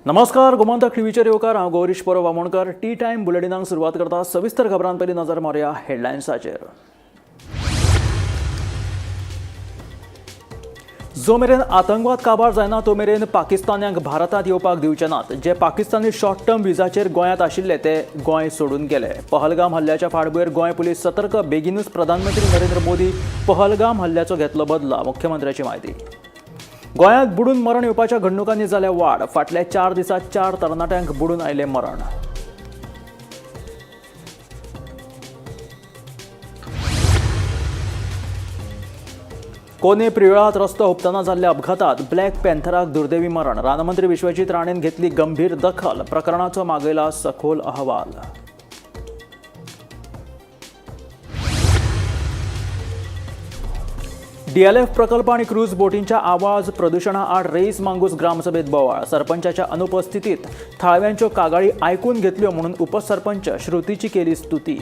नमस्कार, गोमंतक टीव्हीचेर येवकार हांव गौरीश परब आमोणकर। टी टाइम बुलेटिनाक सुरवात करता। सविस्तर खबरां पयलीं नजर मारया हेडलायन्साचेर। जो मेरेन आतंकवाद काबार जायना तो मेरेन पाकिस्तान्यांक भारतांत येवपाक दिवचे नात। जे पाकिस्तानी शॉर्ट टर्म विजाचेर गोंयांत आशिल्ले ते गोंय सोडून गेले। पहलगाम हल्ल्याच्या फाटभुंयेर गोंय पुलीस सतर्क। बेगीनूच प्रधानमंत्री नरेंद्र मोदी पहलगाम हल्ल्याचो घेतलो बदला, मुख्यमंत्र्याची माहिती। गोंयांत बुडून मरण येवपाच्या घडणुकांनी जाल्या वाड। फाटल्या 4 दिसांत 4 तरणाट्यांक बुडून आयले मरण। कोने प्रियळात रस्तो हुबतना जाल्ल्या अपघातात ब्लॅक पॅन्थराक दुर्दैवी मरण। रानमंत्री विश्वजीत राणेन घेतली गंभीर दखल। प्रकरणाचो मागयला सखोल अहवाल। डीएलएफ प्रकल्प आणि क्रूज बोटींच्या आवाज प्रदूषणा आड रेईस मांगूस ग्रामसभेत बोवाळ। सरपंचाच्या अनुपस्थितीत थळाव्यांच्यो कागाळी आयकून घेतल्यो म्हणून उपसरपंच श्रुतीची केली स्तुती।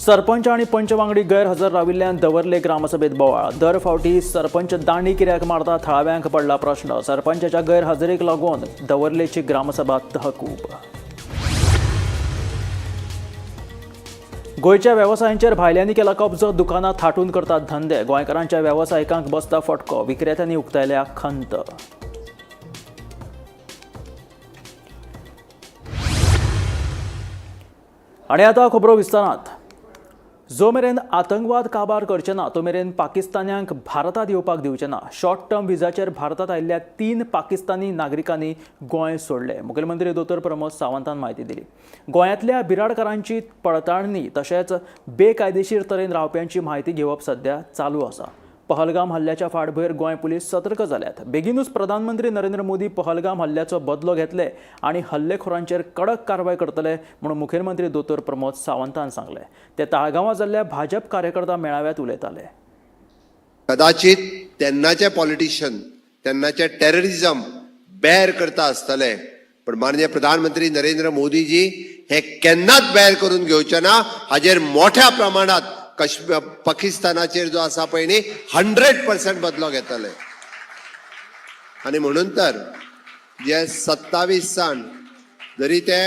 सरपंच आणि पंच वांगडी गैरहजर राविल्ल्यान दवरले ग्रामसभेत बोवाळ। दर फावटी सरपंच दांडी कित्याक मारता थळाव्यांक पडला प्रश्न। सरपंचाच्या गैरहजेरेक लागून दवरलेची ग्रामसभा तहकूब। गोयच्या वेवसायांचेर भायल्यांनी केला कब्जो। दुकानां थाटून करतात धंदे। गोंयकारांच्या वेवसायिकांक बसता फटको। विक्रेत्यांनी उक्तायल्या खंत। आणि आता खबरो विस्तारांत। जो मेरेन आतंकवाद काबार करचे ना तो मेरेन पाकिस्तान्यांक भारतांत येवपाक दिवचे ना। शॉर्ट टर्म विजाचेर भारतांत आयिल्ल्या 3 पाकिस्तानी नागरिकांनी गोंय सोडले। मुखेलमंत्री दोतोर प्रमोद सावंतान माहिती दिली। गोंयांतल्या बिराडकारांची पडताळणी तशेंच बेकायदेशीर तरेन रावप्यांची माहिती घेवप सध्या चालू आसा। पहलगाम हल्ल्याच्या फाटभुंयेर गोंय पुलीस सतर्क जाल्यात। बेगीनूच प्रधानमंत्री नरेंद्र मोदी पहलगाम हल्ल्याचो बदलो घेतले आणि हल्लेखोरांचेर कडक कारवाय करतले म्हणून मुखेलमंत्री दोतोर प्रमोद सावंतान सांगले। ते ताळगांवां जाल्ल्या भाजप कार्यकर्ता मेळाव्यात उलयताले। कदाचित तेन्नाचे पॉलिटिशियन तेन्नाचे टेररिझम बेर करता आसतले, पण माननीय प्रधानमंत्री नरेंद्र मोदीजी हे केन्नाच बेर करून घेवचे ना। हाजेर मोठ्या प्रमाणात पाकिस्तानाचेर जो आसा पळय न्ही 100% बदलो घेतले। आणि म्हणून तर जे 27 जाण जरी ते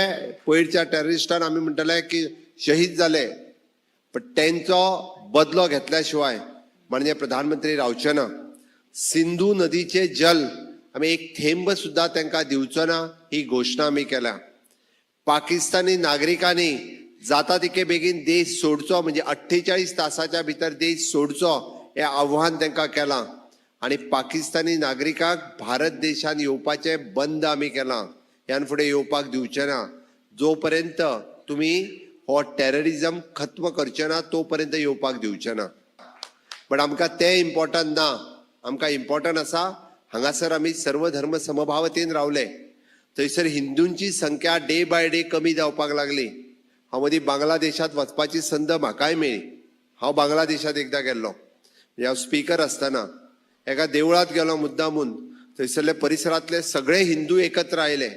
पयरच्या टेररिस्टान आमी म्हणटले की शहीद जाले, पण तेंचो बदलो घेतल्या शिवाय माननीय प्रधानमंत्री रावचे ना। सिंधू नदीचे जल आमी एक थेंब सुद्धा तांकां दिवचो ना ही घोशणा आमी केल्या। पाकिस्तानी नागरिकांनी जाता तितके बेगीन देश सोडचो, म्हणजे 48 तासाच्या भितर देश सोडचो हे आव्हान तांकां केलां। आणि पाकिस्तानी नागरिकांक भारत देशान येवपाचे बंद आमी केलां। ह्यान फुडें येवपाक दिवचे ना। जो पर्यंत तुमी हो टेररिझम खत्म करचे ना तो पर्यंत येवपाक दिवचे ना। पण आमकां ते इम्पॉर्टंट ना। आमकां इम्पॉर्टंट आसा हांगासर आमी सर्व धर्म समभावतेन रावले। थंयसर हिंदूंची संख्या डे बाय डे कमी जावपाक लागली। हांव मदीं बांगलादेशात वचपाची संद म्हाकाय मेळ्ळी। हांव बांगलादेशात एकदां गेल्लो, हांव स्पीकर आसतना एका देवळांत गेलो मुद्दामून। थंयसरले परिसरांतले सगळे हिंदू एकत्र आयले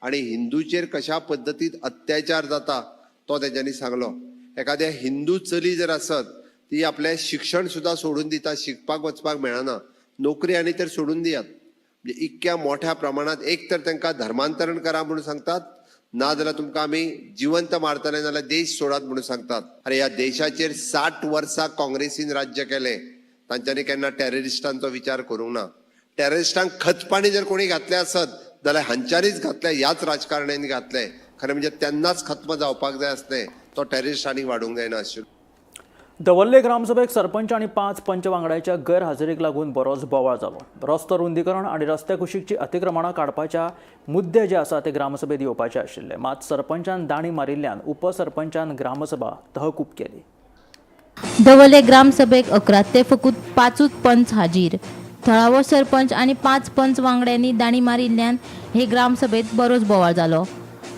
आणि हिंदूचेर कशा पद्दतीन अत्याचार जाता तो तेंच्यांनी सांगलो। एखाद्या हिंदू चली जर आसत ती आपलें शिक्षण सुद्धा सोडून दिता, शिकपाक वचपाक मेळना, नोकरी आनी तर सोडून दियात। म्हणजे इतक्या मोठ्या प्रमाणात एक तर तांकां धर्मांतरण करा म्हणून सांगतात, ना जाल्यार तुमकां आमी जिवंत मारतले नाल्यार देश सोडात म्हणून सांगतात। अरे ह्या देशाचेर 60 वर्सां काँग्रेसीन राज्य केले, तांच्यांनी केन्ना टेररिस्टांचो विचार करूंक ना। टेररिस्टांक खतपाणी जर कोणी घातले आसत जाल्यार हांच्यानीच घातले, ह्याच राजकारण्यांनी घातले। खरें म्हणजे तेन्नाच खत्म जावपाक जाय आसलें, तो टेररिस्टांनी वाडूंक जायना आशिल्लो। दवरले ग्रामसभेक सरपंच आणि 5 पंच वांगड्याच्या गैरहजेरेक लागून बरोच बोवाळ जालो। रस्तो रुंदीकरण आणि रस्त्या कुशीकची अतिक्रमणां काडपाच्या मुद्दे जे आसा ते ग्रामसभेत येवपाचे आशिल्ले, मात सरपंचान दाणी मारिल्ल्यान उपसरपंचान ग्रामसभा तहकूब केली। दवरले ग्रामसभेक 11 ते फकत 5 पंच हाजीर। थळावो सरपंच आणि 5 पंच वांगड्यांनी दाणी मारिल्ल्यान हे ग्रामसभेत बरोच बोवाळ जालो।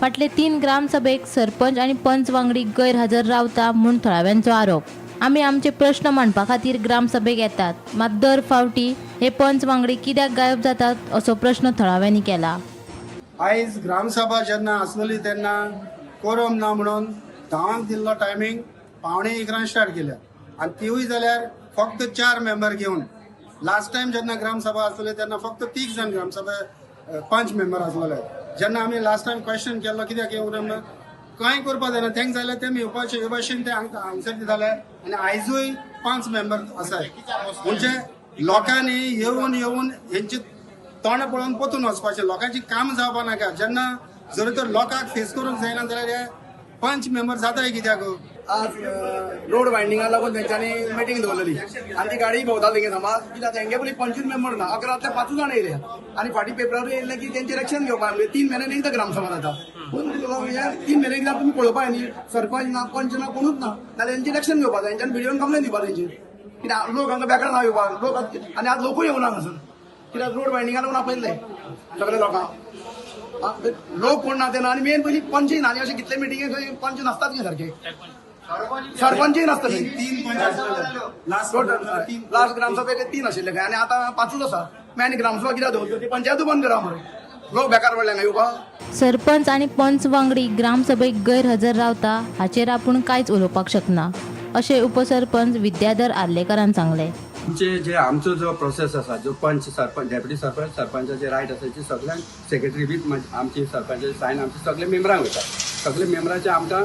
फाटले 3 ग्रामसभेक सरपंच आणि पंच वांगडी गैरहजर रावता म्हूण थळाव्यांचो आरोप। आमी आमचे प्रश्न मांडपा खातीर ग्रामसभेक येतात, मात दर फावटी हे पंच वांगडी कित्याक गायब जातात असो प्रश्न थळाव्यांनी केला। आयज ग्रामसभा जेन्ना आसलेली तेन्ना कोरम ना म्हणून 10 दिल्लो टायमींग 11:15 स्टार्ट केल्या, आणि तिवूय जाल्यार फक्त 4 मेंबर घेवन लास्ट टाइम जेन्ना ग्रामसभा आसलेली तेन्ना फक्त 30 जण ग्रामसभा 5 मेंबर आसलेले. जेन्ना आमी लास्ट टाइम क्वेश्चन केल्लो कित्याक येवंक ना म्हणून कांय करपा जायना तेंक जाल्यार तेमी येवपाचे हे भाशेन ते आन्सर दिताले आनी आयजूय 5 मेंबर आसात. म्हणजे लोकांनी येवन हेंची तोंड पळोवन पोतून वचपाचें. लोकांची काम जावपा नाका. जेन्ना जर तर लोकांक फेस करूंक जायना जाल्यार हे 5 मेंबर जाताय कित्याक. आज रोड वायंडिंगाक लागून तेंच्यांनी मिटींग दवरलेली आनी ती गाडी भोंवता तेंगे समाज कित्याक तेंगे पयलीं 25 मेंबर ना 11तले 5 जाण येयले आनी फाटीं पेपरार येयले की तेंचे इलेक्शन घेवपाक लागले. 3 म्हयन्यान एकदां ग्रामसभा जाता. पूण हे 3 म्हयने कित्याक तुमी पळोवपाक न्ही सरपंच ना पंच ना कोणूच ना जाल्यार तेंचे इलेक्शन घेवपाक जाय. तेंच्यांनी व्हिडिओन कंप्लेन दिवपाक तेंची कित्याक लोक हांगा बेकार ना येवपाक लोक आनी आज लोकूय येवना हांगासर कित्याक रोड वायंडिंगाक लागून आपयल्ले सगळे लोकांक लोक कोण ना ते ना. आनी मेन पयलीं पंचय ना आनी अशें कितले मिटिंगे खंय पंच नासतात न्ही सारखे सरपंचय नासतले. 3 पंच आसलेले. लास्ट ग्रामसभेक 3 आशिल्ले खंय आनी आतां 5च आसा. मागीर ग्रामसभा कित्याक दवरता ती पंचायतूय बंद करा मरे. लोक बेकार पडले हांगा येवपाक. सरपंच आणि पंच वांगडी ग्रामसभेक गैरहजर रावता हाचेर आपूण कांयच उलोवपाक शकना अशें उपसरपंच विद्याधर आर्लेकरान सांगलें. आमचो जो प्रोसेस आसा जो पंच सरपंच डेप्युटी सरपंच सरपंचाचे रायट आसा ते सगळ्यांक सेक्रेटरी बीन आमची सरपंचाचे सायन आमचे सगळे मेंबरांक वयता. सगळे मेंबरांचे आमकां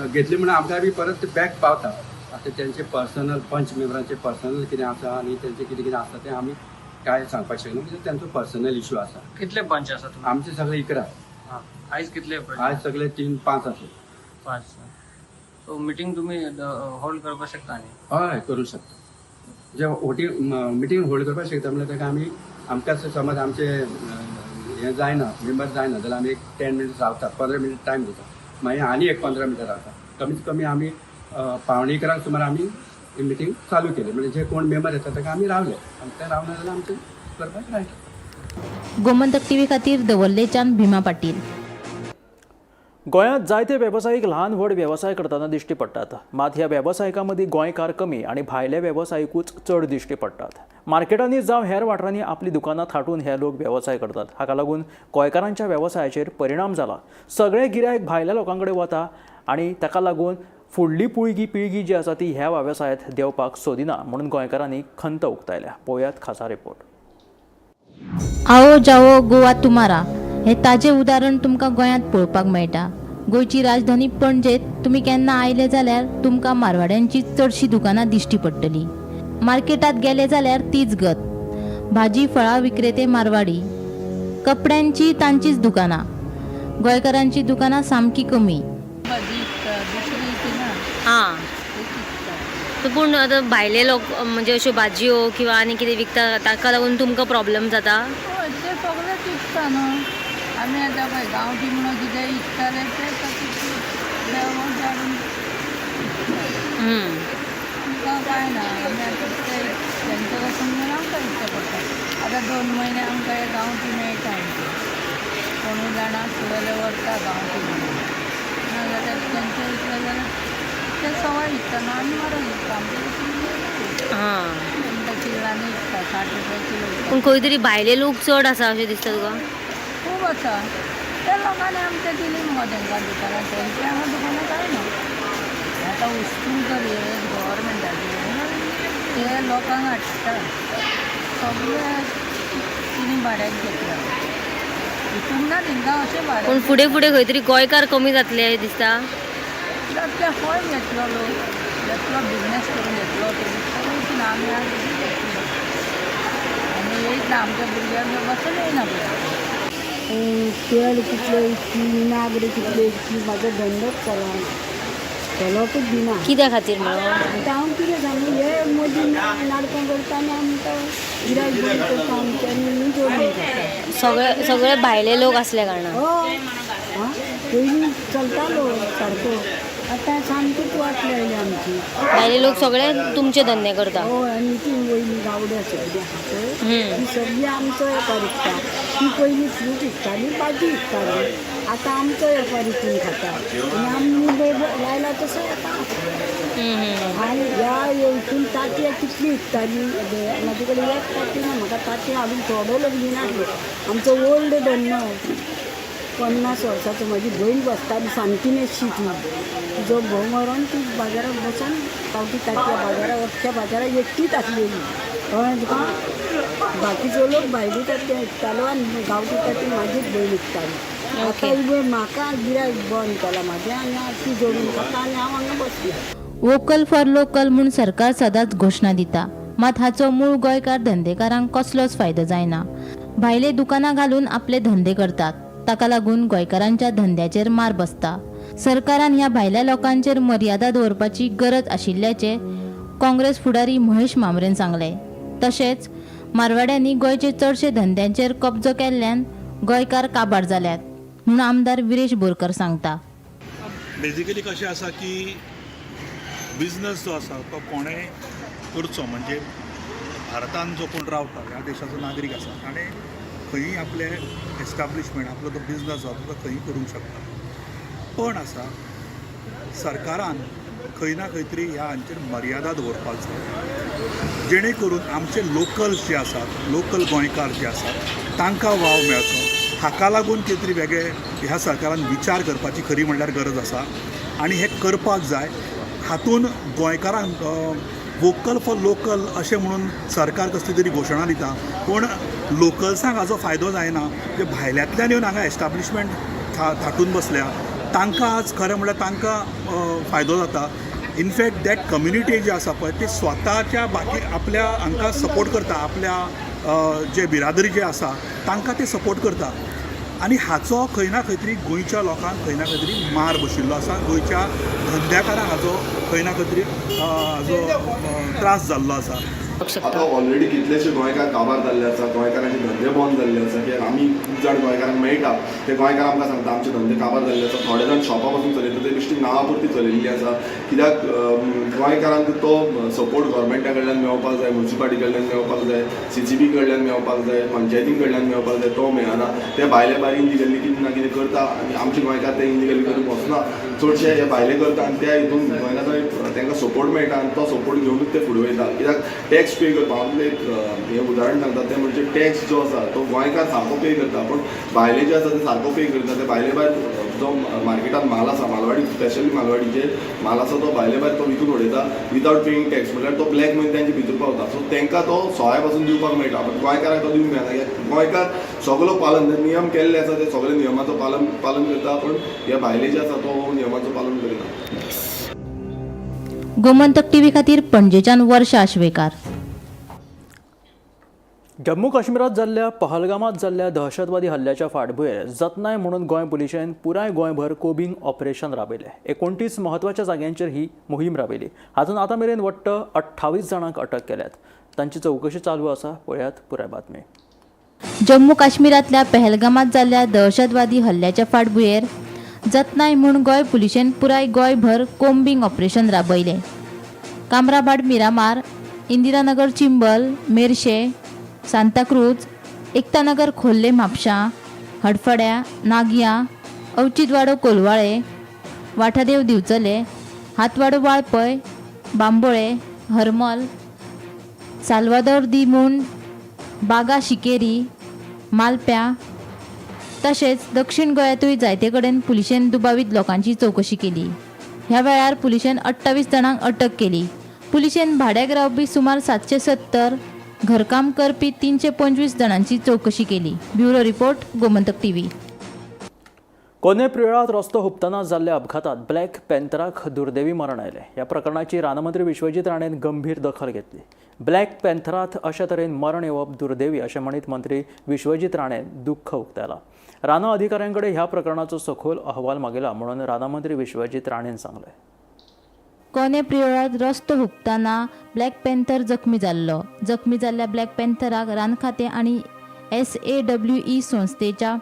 घेतली म्हणून आमकां बी परत बॅक पावता. आतां तेंचे पर्सनल पंच मेंबरांचे पर्सनल कितें आसा आनी तेंचे कितें कितें आसा तें आमी काय सांगपाक शकना कित्याक तेंचो पर्सनल इश्यू आसा. कितले पंच आसा तुम्ही? आमचे सगळे 11. आयज कितले? आज सगळे 3-5 आसा. 5. सो मिटींग तुम्ही होल्ड करपाक शकता न्ही? हय करूं शकता. जे मिटींग होल्ड करपाक शकता म्हणल्यार ताका आमी आमकां समज आमचे हें जायना मेंबर जायना जाल्यार आमी एक 10 मिनिट्स रावतात 15 मिनिट टायम दिता मागीर आनी एक 15 मिनिटां रावता. कमीत कमी आमी 11:15 सुमार आमी ही मिटींग चालू केली. म्हणजे जे कोण मेंबर येता ताका आमी रावले आनी ते रावना जाल्यार आमचें करपाक रायट. गोमंतक टीव्ही खातीर दवर्लेच्यान भीमा पाटील. गोंयांत जायते वेवसायीक ल्हान व्हड वेवसाय करतना दिश्टी पडटात. मात ह्या वेवसायिकां मदीं गोंयकार कमी आनी भायले वेवसायिकूच चड दिश्टी पडटात. मार्केटांनी जावं हेर वाठारांनी आपली दुकानां थाटून हे लोक वेवसाय करतात. हाका लागून गोंयकारांच्या वेवसायाचेर परिणाम जाला. सगळे गिरायक भायल्या लोकां कडेन वता आनी ताका लागून फुडली पिळगी जी आसा ती ह्या वेवसायांत देवपाक सोदिना म्हणून गोंयकारांनी खंत उक्तायल्या. पळयात खासा रिपोर्ट. आओ जाओ गोवा तुमारा हे ताजें उदाहरण तुमकां गोंयांत पळोवपाक मेळटा. गोंयची राजधानी पणजेत तुमी केन्ना आयले जाल्यार तुमकां मारवाड्यांची चडशीं दुकानां दिश्टी पडटलीं. मार्केटांत गेले जाल्यार तीच गत. भाजी फळां विक्रेते मारवाडी, कपड्यांची तांचीच दुकानां. गोंयकारांची दुकानां सामकी कमी. हां पूण आतां भायले लोक म्हणजे अश्यो भाजयो किंवा आनी कितें विकता ताका लागून तुमकां प्रॉब्लेम जाता? ते सगळें विकता न्हू. आमी आतां पळय गांवठी म्हणून कितें विकताले ते देवळान जाडून तुमकां कांय ना. आमी आतां ते तेंचे वचून म्हणून आमकां विकचें पडटा. आतां 2 म्हयने आमकां हे गांवठी मेळटा. कोणूय जाणां फुडले व्हरता गांवठी म्हणून. नाजाल्यार तेंचे विकले जाल्यार ते सवाय विकता ना आमी म्हारग विकता. आमचे हां तेंच्या किलांनी विकता 60 रुपया किलो विकता. पूण खंय तरी भायले लोक चड आसा अशें दिसता तुका? खूब आसा. त्या लोकांनी आमच्या दिली मगो तेंकां दुकानां. तेंचे हांगा दुकानां काय ना. आतां वस्तू तर हे गव्हर्मेंटाचे ते लोकांक हाडटा. सगळे तिणी भाड्याक घेतला. हितून ना तेंकां अशें भाड्याक. पूण फुडें फुडें खंय तरी गोंयकार कमी जातले दिसता. ते खंय घेतलो लोक घेतलो बिजनेस करून घेतलो ते आमी आज घेतलो आनी येयत ना आमच्या भुरग्यांक बसून येयना पळय. तेल कितले इतकी नागरी कितले इतकी म्हाजो धंदोच चलोकूच दिना. कित्या खातीर म्हणून? आतां हांव कितें सांगू हे मोदी नाटकां करता आनी आमकां गिरायक बरी करता आमच्यानी जोडून सगळे भायले लोक असल्या कारणान. हय पयलीं चलतालो सारको. आतां सामकीच वाट लायली आमची. भायले लोक सगळे तुमचे धंदे करता? हय आनी ती वयली गावडे सगळी आहा पळय ती सगळी आमचो वेपार विकता. ती पयलीं फ्रूट विकताली भाजी विकताली. आतां आमचो वेपार विकून खाता आनी आमी लायला तसो येता. हांव ह्या येवसून तांतयां कितली विकताली. म्हाजे कडेन एक तांती ना. म्हाका तांतयां हाडून थोडो लोक दिनासलो. आमचो ओल्ड धंदो 50 वर्साचो. म्हाजी भयण बसताली सामकी नेशी ती. तिजो घोव मरोन ती बाजाराक बसून गांवठी तांतयां बाजाराक अख्ख्या बाजाराक एकटीच आसलेली. कळ्ळें तुका. बाकीचो लोक भायली ते विकतालो आनी गांवठी ताटी मागीर भंय विकताली. आता इबय म्हाका गिरायक बंद केला म्हाजें आनी ती जोडून खाता आनी हांव हांगा बसलें. वोकल फॉर लोकल म्हूण सरकार सदांच घोशणा दिता, मात हाचो मूळ गोंयकार धंदेकारांक कसलोच फायदो जायना. भायले दुकानां घालून आपले धंदे करतात, ताका लागून गोंयकारांच्या धंद्याचेर मार बसता. सरकारान ह्या भायल्या लोकांचेर मर्यादा दवरपाची गरज आशिल्ल्याचे काँग्रेस फुडारी महेश मामरेन सांगले. तशेंच मारवाड्यांनी गोंयचे चडशे धंद्यांचेर कब्जो केल्ल्यान गोंयकार काबार जाल्यात म्हूण आमदार विरेश बोरकर सांगता. बेजिकली कशें आसा की बिझनस जो आसा तो कोणें करचो, म्हणजे भारतान जो कोण रावता ह्या देशाचो नागरीक आसा ताणें खंयी आपले एस्टाब्लिशमेंट आपलो तो बिझनस जो तो खंयी करूंक शकता. पण आसा सरकारान खंय ना खंय तरी ह्या हांचेर मर्यादा दवरपाक जाय, जेणे करून आमचे लोकल्स जे आसात, लोकल गोंयकार जे आसात तांकां वाव मेळचो. हाका लागून कितें तरी वेगळे ह्या सरकारान विचार करपाची खरी म्हणल्यार गरज आसा आनी हें करपाक जाय. हातून गोंयकारांक वोकल फॉर लोकल अशें म्हणून सरकार कसली तरी घोशणा दिता, पूण लोकल्सांक हाचो फायदो जायना. जे भायल्यांतल्यान येवन हांगा एस्टाब्लिशमेंट थाटून बसल्या तांकां आज खरें म्हणल्यार तांकां फायदो जाता. इनफॅक्ट दॅट कम्युनिटी जे आसा पळय ते स्वताच्या बाकी आपल्या हांकां सपोर्ट करता, आपल्या जे बिरादरी जे आसा तांकां ते सपोर्ट करता. आनी हाचो खंय ना खंय तरी गोंयच्या लोकांक खंय ना खंय तरी मार बशिल्लो आसा. गोंयच्या धंद्याकारांक हाचो खंय ना खंय तरी हाचो त्रास जाल्लो आसा. आता ऑलरेडी कितलेशे गोंयकार काबार जाल्ले आसा, गोंयकारांचे धंदे बंद जाल्ले आसा. कित्याक आमी खूब जाण गोंयकारांक मेळटा ते गोंयकार आमकां सांगता आमचे धंदे काबार जाल्ले आसा. थोडे जाण शॉपां पासून चलयता ते बेश्टी नांवां पुरती चलयल्ली आसा. कित्याक गोंयकारांक तो सपोर्ट गव्हर्मेंटा कडल्यान मेळपाक जाय, म्युन्सिपालिटी कडल्यान मेळपाक जाय, CCB कडल्यान मेळपाक जाय, पंचायती कडल्यान मेळपाक जाय, तो मेळना. ते भायले भायर इलिगली कितें ना कितें करता आनी आमचे गोंयकार ते इलिगली करून वचना. चडशे हे भायले करता आनी त्या हितून गोंयना तांकां सपोर्ट मेळटा आनी तो सपोर्ट घेवनूच ते फुडें वयता. कित्याक टॅक्स पे करता. हांव एक हें उदाहरण सांगता तें म्हणजे टॅक्स जो आसा तो गोंयकार सारको पे करता, पूण भायले जे आसा ते सारको पे करता. ते भायले भायर जो मार्केटान माल आसा, मालवाडी स्पेशली मालवाडीचे माल आसा तो भायले भायर तो विकून उडयता विदावट पेईंग टॅक्स. म्हणल्यार तो ब्लॅक मनी तेंचे भितर पावता. सो तांकां तो सोया पासून दिवपाक मेळटा, पूण गोंयकारांक तो दिवंक मेळना. कित्याक गोंयकार सगळो पालन नियम केल्ले आसा ते सगळे नियमाचो पालन करता, पूण हे भायले जे आसा तो नियमाचो पालन करिना. गोमंतक टीव्ही खातीर पणजेच्यान वर्षा आशवेकार. जम्मू काश्मीरात जाल्ल्या पहलगामात जाल्ल्या दहशतवादी हल्ल्याच्या फाटभुंयेर जतनाय म्हणून गोंय पुलिशेन पुराय गोंयभर कोबिंग ऑपरेशन राबयलें. 29 म्हत्वाच्या जाग्यांचेर ही मोहीम राबयली. हातूंत आतां मेरेन वट्ट 28 जाणांक अटक केल्यात. तांची चवकशी चालू आसा. पळयात पुराय बातमी. जम्मू काश्मीरातल्या पहलगामात जाल्ल्या दहशतवादी हल्ल्याच्या फाटभुंयेर जतनाय म्हूण गोंय पुलिशेन पुराय गोंयभर कोम्बिंग ऑपरेशन राबयलें. कामराबाद मिरामार, इंदिरानगर चिंबल, मेर्शे, सांताक्रूज, एकतानगर खोर्ले म्हापशां, हडफड्या, नागिया, अवचितवाडो कोलवाळे, वाठादेव दिवचले, हातवाडो वाळपय, बांबोळे, हरमल, साल्वादोर दी मून, बागा शिकेरी, मालप्या तशेंच दक्षिण गोंयांतूय जायते कडेन पुलिशेन दुबावीत लोकांची चवकशी केली. ह्या वेळार पुलिशेन 28 जाणांक अटक केली. पुलिशेन भाड्याक रावपी सुमार 770, घरकाम करपी 325 जाणांची चवकशी केली. Bureau report, Gomantak TV. कोने प्रियळात रस्तो हुबतना जाल्ल्या अपघातात ब्लॅक पॅन्थराक दुर्दैवी मरण आयलें. ह्या प्रकरणाची रानमंत्री विश्वजीत राणेन गंभीर दखल घेतली. ब्लॅक पॅन्थरात अशा तरेन मरण येवप दुर्दैवी अशें म्हणीत मंत्री विश्वजीत राणेन दुख्ख उक्तायलां. रान अधिकाऱ्यांकडे ह्या प्रकरणाचो सखोल अहवाल मागिला म्हणून रानमंत्री विश्वजीत राणेन सांगलें. कोने प्रियळात रस्तो हुबतना ब्लॅक पॅन्थर जखमी जाल्लो. जखमी जाल्ल्या ब्लॅक पॅन्थराक रान खातें आनी SAWE संस्थेच्या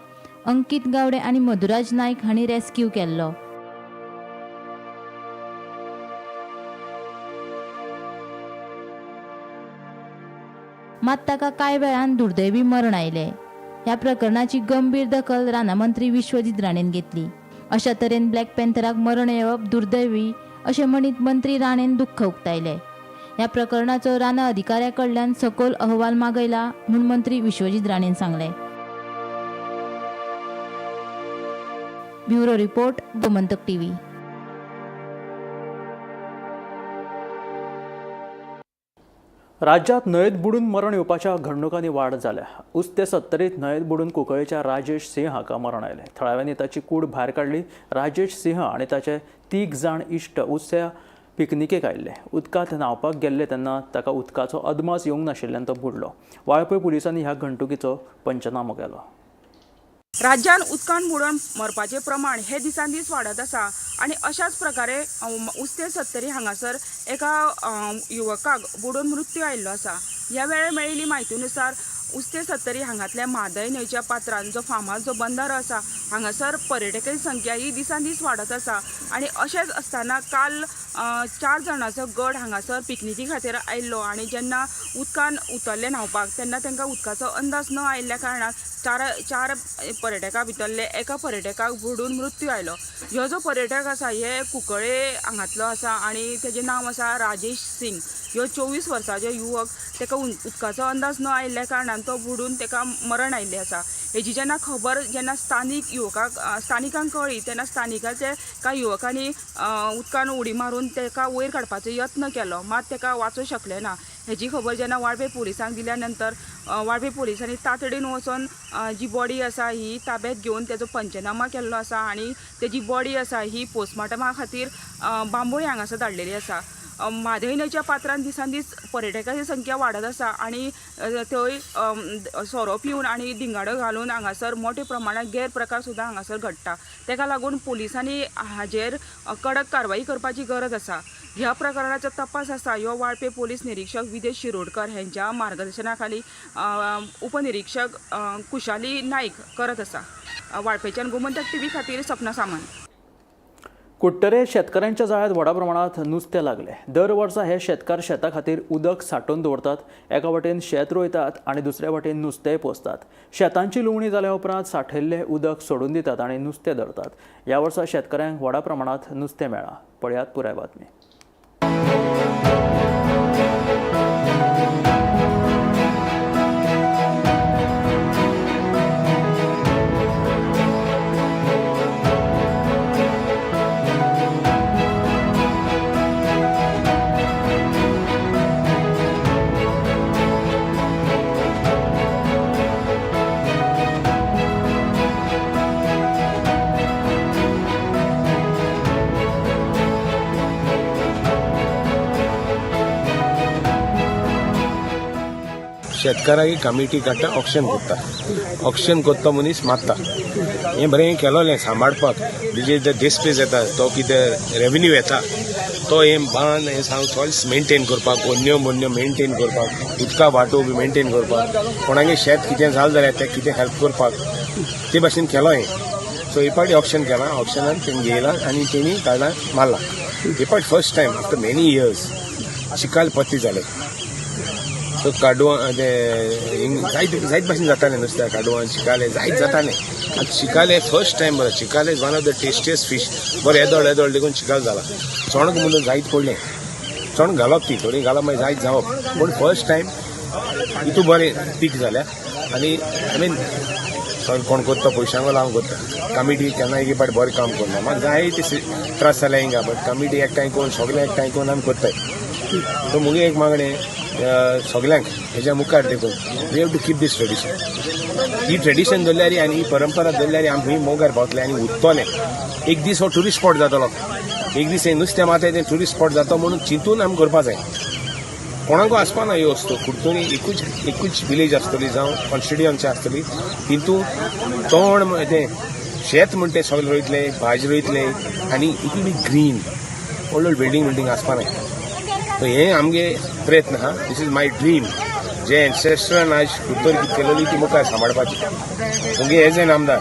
अंकीत गावडे आनी मधुराज नायक हांणी रेस्क्यू केल्लो. मात ताका कांय वेळान दुर्दैवी मरण आयलें. ह्या प्रकरणाची गंभीर दखल रानमंत्री विश्वजीत राणेन घेतली. अशा तरेन ब्लॅक पॅन्थराक मरण येवप दुर्दैवी अशें म्हणीत मंत्री राणेन दुख्ख उक्तायलें. ह्या प्रकरणाचो रान अधिकाऱ्या कडल्यान सखोल अहवाल मागयला म्हूण मंत्री विश्वजीत राणेन सांगलें. Bureau report, Gomantak TV. राज्यात न्हंयेत बुडून मरण येवपाच्या घडणुकांनी वाड जाल्या. उस्ते 70त न्हंयेत बुडून कुंकळ्ळेच्या राजेश सिंह हाका मरण आयलें. थळाव्यांनी ताची कूड भायर काडली. राजेश सिंह आनी ताचे 3 जाण इश्ट उस्त्या पिकनिकेक आयिल्ले. उदकांत न्हावपाक गेल्ले तेन्ना ताका उदकाचो अदमास येवंक नाशिल्ल्यान तो बुडलो. वाळपय पुलिसांनी ह्या घडणुकीचो पंचनामो केलो. राज्यान उदकान बुडोवन मरपाचें प्रमाण हे दिसान दीस वाडत आसा आनी अशाच प्रकारे उस्ते 70 हांगासर एका युवकाक बुडोवन मृत्यू आयिल्लो आसा. ह्या वेळार मेळिल्ली म्हायतीनुसार उस्ते 70 हांगातल्या म्हादय न्हंयच्या पात्रान जो फामाद जो बंदारो आसा हांगासर पर्यटकांची संख्या ही दिसान दीस वाडत आसा आनी अशेंच आसतना काल 4 जाणांचो गट हांगासर पिकनिकी खातीर आयिल्लो आनी जेन्ना उदकान उतरले न्हावपाक तेन्ना तांकां उदकाचो अंदाज न आयिल्ल्या कारणान चार पर्यटकां भितरले एका पर्यटकाक बुडून मृत्यू आयलो. ह्यो जो पर्यटक आसा हे कुंकळे हांगातलो आसा आनी तेजें नांव आसा राजेश सिंग. ह्यो 24 वर्सांचो युवक ताका उदकाचो अंदाज न आयिल्ल्या कारणान तो बुडून ताका मरण आयिल्लें आसा. हेजी जेन्ना खबर जेन्ना स्थानिकांक कळ्ळी तेन्ना स्थानिकाचे कांय युवकांनी उदकान उडी मारून ताका वयर काडपाचो यत्न केलो, मात ताका वाचूंक शकले ना. हेजी खबर जेन्ना वाळपय पुलिसांक दिल्या नंतर वाळपय पुलिसांनी तातडीन वचून जी बॉडी आसा ही ताब्यात घेवन तेजो पंचनामा केल्लो आसा आनी तेजी बॉडी आसा ही पोस्टमॉर्टमा खातीर बांबोळी हांगासर धाडलेली आसा. म्हादय न्हंयच्या पात्रान दिसान दीस पर्यटकांची संख्या वाडत आसा आनी थंय सोरो पिवन आनी दिंगाडो घालून हांगासर मोठ्या प्रमाणात गैरप्रकार सुद्दां हांगासर घडटा. ताका लागून पुलिसांनी हाजेर कडक कारवाई करपाची गरज आसा. ह्या प्रकरणाचो तपास आसा ह्यो वाळपय पोलीस निरीक्षक विदेश शिरोडकर हांच्या मार्गदर्शना खाली उपनिरीक्षक कुशाली नाईक करत आसा. वाळपयच्यान गोमंतक टीव्ही खातीर सपना सामंत. कुट्टरे शेतकऱ्यांच्या जाळ्यात व्हडा प्रमाणात नुस्तें लागले. दर वर्सा हे शेतकार शेता खातीर उदक सांठोवन दवरतात. एका वटेन शेत रोयतात आनी दुसऱ्या वटेन नुस्तेंय पोसतात. शेतांची लुवणी जाल्या उपरांत सांठयल्लें उदक सोडून दितात आनी नुस्तें धरतात. ह्या वर्सा शेतकऱ्यांक व्हडा प्रमाणात नुस्तें मेळ्ळां. पळयात पुराय बातमी. शेतकारांक कमिटी काडटा, ऑक्शन कोत्ता मनीस मारता. हें बरें केलोलें सांबाळपाक. तेजे जे डिस्प्लेज येता तो कितें रेव्हेन्यू येता तो हें बांद हें सॉयल्स मेंटेन करपाक, ओन्यो मोन्यो मेंटेन करपाक, उदका वाटो बी मेंटेन करपाक, कोणागे शेत कितें जालें जाल्यार तें कितें हेल्प करपाक ते भाशेन केलो हें. सो हे पाटी ऑक्शन केलां. ऑक्शनान तें घेयलां आनी तेणी कार्डां मारलां. हे पाटी first time after many years चिकाल पत्ती जाले. सो काडवां जायत भाशेन जातालें नुस्तें. काडवां चिकाले जायत जातालें. आतां चिकाले फर्स्ट टायम बरो. चिकाले is one of the tastiest fish. बरो येदोळ देखून चिकाल जाला. चोणक म्हणून जायत पडलें. चोणक घालप ती थोडी घालप मागीर जायत जावप. पूण फर्स्ट टायम इतू बरें पीक जाल्या. आनी आय मीन कोण कोत्ता पयशांक लावन कोत्ता. कमिटी केन्ना एक पाटी बरें काम करना. म्हाका जायते त्रास जाल्या हिंगा. बट कमिटी एकठांय करून सगळे एकठांय करून आमी कोत्ताय. सो मुगे एक मागणें सगळ्यांक हेज्या मुखार देखून we have to keep this tradition. ही ट्रेडिशन दवरल्यार आनी ही परंपरा दवरल्यार आमी मोगार पावतले आनी उरतले. एक दीस हो ट्युरिस्ट स्पॉट जातलो. एक दीस हे नुस्तें माताय तें ट्युरिस्ट स्पॉट जाता म्हणून चिंतून आमी करपा जाय. कोणाकूय आसपाना ह्यो वस्तू. कुडतोरी एकूच विलेज आसतली जावं कॉन्स्टिट्युएन्सी आसतली. तितू तोंड तें शेत म्हण तें सगळें रोयतले, भाजी रोयतले आनी इट विल बी ग्रीन. व्हडलो बिल्डींग आसपाना. सो हें आमगे प्रयत्न आहा. This is my dream. जे एन्सेस्टरान आज कुडतोरी कितें केलेली ती मुखार सांबाळपाची. मुगे एज एन आमदार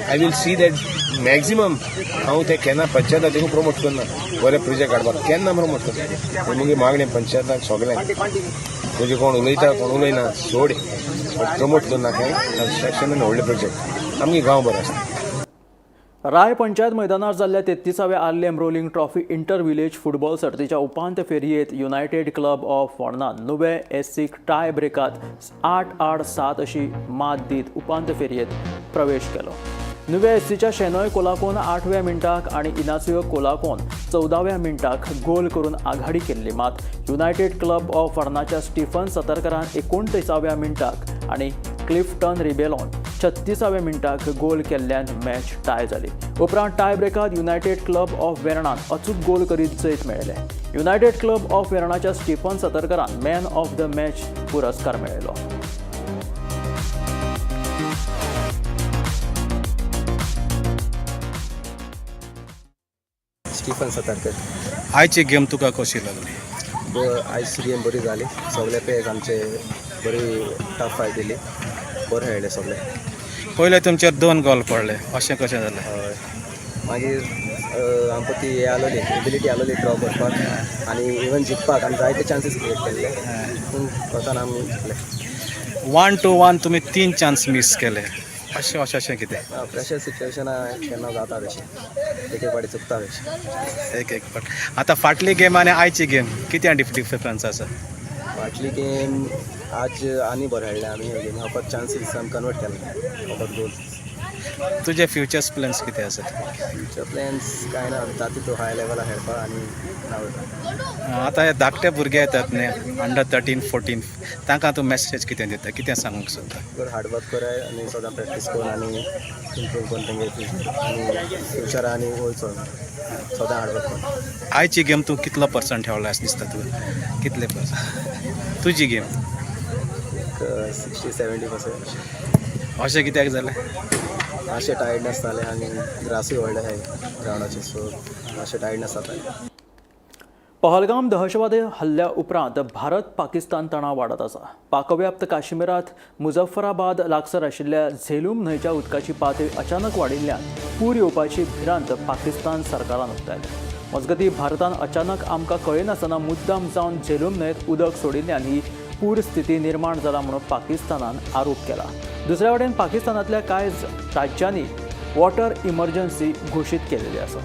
I will see that maximum हांव तें केन्ना पंचायताक देखून प्रमोट करना. बरे प्रोजेक्ट काडपाक केन्ना प्रमोट करता. मुगे मागणें पंचायताक सगळ्यांक तुजें कोण उलयता कोण उलयना सोड, बट प्रमोट करना हें कन्स्ट्रक्शन व्हडले प्रोजेक्ट. आमगे गांव बरो आसता. राय पंचायत मैदानार जाल्ल्या 33व्या Arlem rolling trophy inter village football सर्तीच्या उपांत्य फेरयेत युनायटेड क्लब ऑफ फोंडणान नुवें एसीक टाय ब्रेकात 8-7 अशी मात दीत उपांत्य फेरयेत प्रवेश केलो. नुव्या एससीच्या शेनॉय कोलाकोन 8व्या मिनटाक आणि इनासियो कोलाकोन 14व्या मिनटाक गोल करून आघाडी केल्ली. मात युनायटेड क्लब ऑफ वर्नाच्या स्टीफन सतरकरान 29व्या मिनटाक आणि क्लिफ्टन रिबेलोन 36व्या मिनटाक गोल केल्ल्यान मॅच टाय जाली. उपरांत टाय ब्रेकात युनायटेड क्लब ऑफ वेर्नान अचूक गोल करीत जैत मेळयलें. युनायटेड क्लब ऑफ वेर्नाच्या स्टीफन सतरकरान मॅन ऑफ द मॅच पुरस्कार मेळयलो. स्टीफन सतरकर. आयची गेम तुका कशी लागली? आयची गेम बरी जाली. सगळे प्लेयर्स आमचे बरी टफ फायट दिली. बरे खेळले सगळे. पयले तुमचेर 2 गोल पडले, अशें कशें जालें? हय. मागीर आमकां ती हे आलोली एबिलिटी आलोली ड्रॉ करपाक आनी इवन जिखपाक आमी जायते चान्सीस क्रिएट केल्ले पूण कोतान आमी जिखले. 1-1 तुमी 3 चान्स मिस केले, अशें कितें? प्रेशर सिच्युएशना केन्ना जाता तशें एक फाटी चुकता तशें एक फाट. आतां फाटली गेम आनी आयची गेम कितें डिफरन्स आसा? फाटली गेम आज आनी बरें खेळ्ळे आमी. ह्यो गेमी फकत चान्सीस आमी कन्वर्ट केले फकत गोल. तुजे फ्युचर्स प्लॅन्स कितें आसात? फ्युचर प्लॅन्स कांय ना. जाता तो हाय लेवला खेळपाक आनी नावता. आतां हे धाकटे भुरगे येतात न्ही, अंडर 13-14, तांकां तूं मॅसेज कितें दिता, कितें सांगूंक सोदता? बरें हार्डवर्क कराय आनी सदां प्रॅक्टीस करून आनी इम्प्रूव करून तेंगे आनी फ्युचरा आनी वयचो सदां हार्डवर्क करून. आयची गेम तूं कितलो पर्संट ठेवला अशें दिसता तुका? कितले पर्संट तुजी गेम? 60-70%. अशें कित्याक जालें? मातशें टायर्डनस जालें आनी ग्रासूय व्हडले आहाय ग्रावंडाचे, सो मातशें टायर्डनस जाता. पहलगाम दहशतवादी हल्ल्या उपरांत भारत पाकिस्तान तणाव वाडत आसा. पाकव्याप्त काश्मीरात मुझफ्फराबाद लागसार आशिल्ल्या झेलूम न्हंयच्या उदकाची पातळी अचानक वाडिल्ल्यान पूर येवपाची भिरांत पाकिस्तान सरकारान उक्तायल्या. मजगतीं भारतान अचानक आमकां कळनासतना मुद्दाम जावन झेलूम न्हंयेत उदक सोडिल्ल्यान ही पूर स्थिती निर्माण जाला म्हणून पाकिस्तानान आरोप केला. दुसऱ्या वटेन पाकिस्तानांतल्या कांय राज्यांनी वॉटर इमर्जन्सी घोशीत केलेली आसा.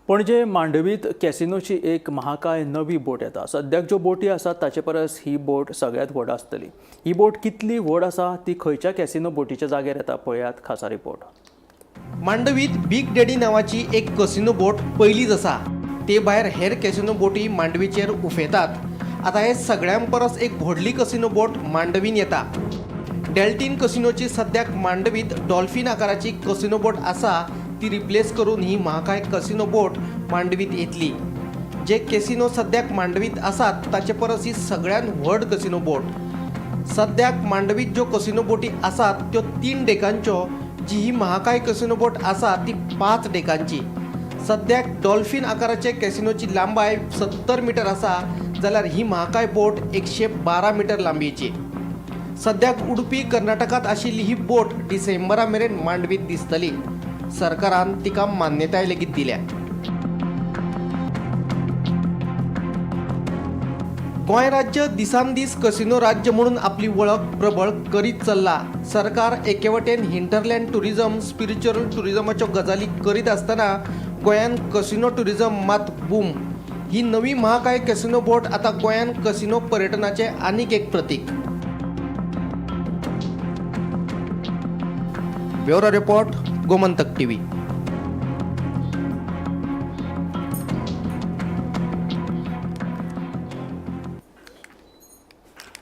पणजे मांडवीत कॅसिनोची एक महाकाय नवी बोट येता. सद्याक ज्यो बोटी आसात ताचे परस ही बोट सगळ्यात व्हड आसतली. ही बोट कितली व्हड आसा ती खंयच्या कॅसिनो बोटीच्या जाग्यार येता पळयात खासा रिपोर्ट. मांडवीत बिग डॅडी नावाची एक कसिनो बोट पयलीच आसा. ते भायर हेर कॅसिनो बोटी मांडवीचेर उफेतात. आता हे सगळ्यां परस एक व्हडली कसिनो बोट मांडवीन येता. डेल्टीन कसिनोची सद्याक मांडवीत डॉल्फिन आकाराची कसिनो बोट आसा ती रिप्लेस करून ही महाकाय कसिनो बोट मांडवीत येतली. जे कॅसिनो सद्याक मांडवीत आसात ताचे परस ही सगळ्यात व्हड कसिनो बोट. सद्याक मांडवीत ज्यो कसिनो बोटी आसात त्यो 3 डेकांच्यो, जी ही महाकाय कसिनो बोट आसा ती 5 डेकांची. सद्याक डॉल्फिन आकाराचे कॅसिनोची लांबाय 70 मीटर आसा, जाल्यार ही महाकाय बोट 112 मीटर लांबीची. सद्याक उडपी कर्नाटकात आशिल्ली ही बोट डिसेंबरा मेरेन मांडवीत दिसतली. सरकारान तिका मान्यताय लेगीत दिल्या. गोंय राज्य दिसान दीस कसिनो राज्य म्हणून आपली वळख प्रबळ करीत चल्ला. सरकार एके वटेन हिंटरलँड टुरिझम, स्पिरिच्युअल टुरिझमाच्यो गजाली करीत आसतना गोंयान कसिनो टुरिझम मात बूम. ही नवी महाकाय कसिनो बोट आता गोंयान कसिनो पर्यटनाचे आनीक एक प्रतीक. Bureau report, Gomantak TV.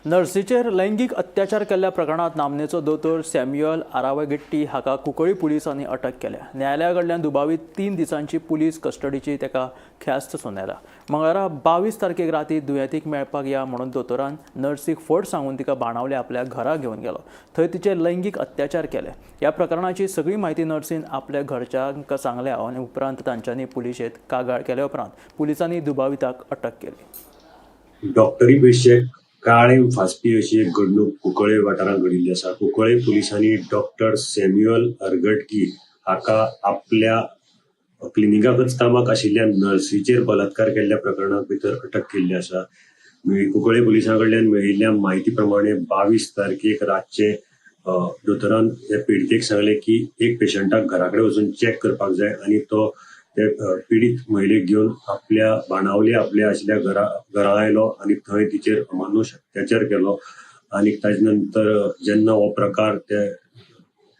नर्सीचेर लैंगीक अत्याचार केल्ल्या प्रकरणात नामनेचो दोतोर सॅम्युएल आरावगेट्टी हाका कुंकळी पुलिसांनी अटक केल्या. न्यायालया कडल्यान दुबावीत 3 दिसांची पुलीस कस्टडीची तेका ख्यास्त सुनायला. मंगळारा 22 तारखेक राती दुयेंतीक मेळपाक या म्हणून दोतोरान नर्सीक फट सांगून तिका बाणावले आपल्या घरा घेवन गेलो. थंय तिचे लैंगीक अत्याचार केले. ह्या प्रकरणाची सगळी म्हायती नर्सीन आपल्या घरच्यांक सांगल्या आनी उपरांत तांच्यांनी पुलिशेंत कागाळ केल्या उपरांत पुलिसांनी दुबाविताक अटक केली. डॉक्टरी पेशे काळे फासपी अशी एक घडणूक कुंकळे वाठारांत घडिल्ली आसा. कुंकळे पुलिसांनी डॉक्टर सॅम्युएल आरगटकी हाका आपल्या क्लिनिकाकच कामाक आशिल्ल्या नर्सीचेर बलात्कार केल्ल्या प्रकरणाक भितर अटक केल्ली आसा. कुंकळे पुलिसां कडल्यान मेळिल्ल्या म्हायती प्रमाणे 22 तारखेक रातचे दोतोरान ह्या पिडीतेक सांगले की एक पेशंटाक घरा कडेन वचून चॅक करपाक जाय आनी तो ते पीडित महिलेक घेवन आपल्या बाणावले आपल्या आशिल्ल्या घरा आयलो आनी थंय तिचेर अमानुष अत्याचार केलो. आनी ताजे नंतर जेन्ना हो प्रकार ते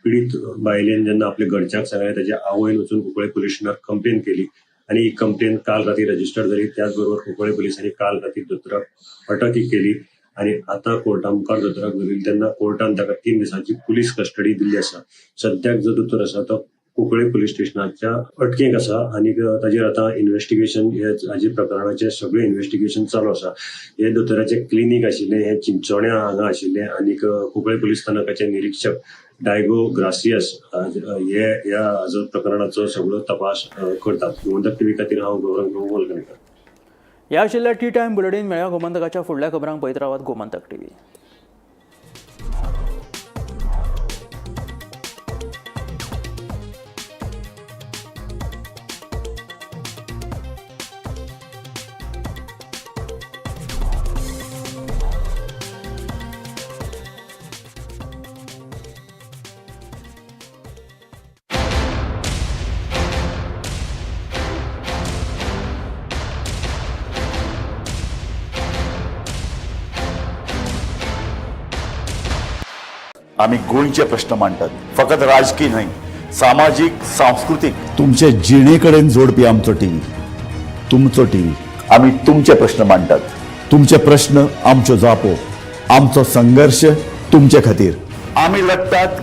पीडित बायलेन जेन्ना आपल्या घरच्यांक सांगलें, ताच्या आवयन वचून कुंकळे पुलीस स्टेशनार कंप्लेन केली आनी ही कंप्लेन काल राती रजिस्टर जाली. त्याच बरोबर कुंकळे पुलिसांनी काल राती दोतोराक अटकूय केली आनी आतां कोर्टा मुखार दोतोराक दवरिल्ली तेन्ना कोर्टान ताका 3 दिसांची पुलीस कस्टडी दिल्ली आसा. सद्याक जो दोतोर आसा तो कुंकळे पुलीस स्टेशनाच्या अटकेक आसा आनी ताजेर आतां इन्व्हेस्टिगेशन हाजे प्रकरणाचे सगळें इन्व्हेस्टिगेशन चालू आसा. हे दोतोराचे क्लिनीक आशिल्लें हे चिंचोण्या हांगा आशिल्लें आनी कुंकळे पुलीस स्थानकाचे निरीक्षक डायगो ग्रासियस हे ह्या प्रकरणाचो सगळो तपास करतात. गोमंतक टीव्ही खातीर हांव गौरंग गोलकर. ह्या आशिल्ल्या टी टायम बुलेटिन मेळ्या गोमंतकाच्या फुडल्या खबरांक पळयत रावात गोमंतक टीव्ही. आम्ही गोंयचे प्रश्न मांडटात, फकत राजकीय न्हय, सामाजीक सांस्कृतिक. तुमचे जिणेकडेन जोडपी आमचो टीव्ही, तुमचो टीव्ही. आम्ही तुमचे प्रश्न मांडटात. तुमचे प्रश्न आमच्यो जापो, आमचो संघर्ष तुमचे खातीर. आम्ही लढतात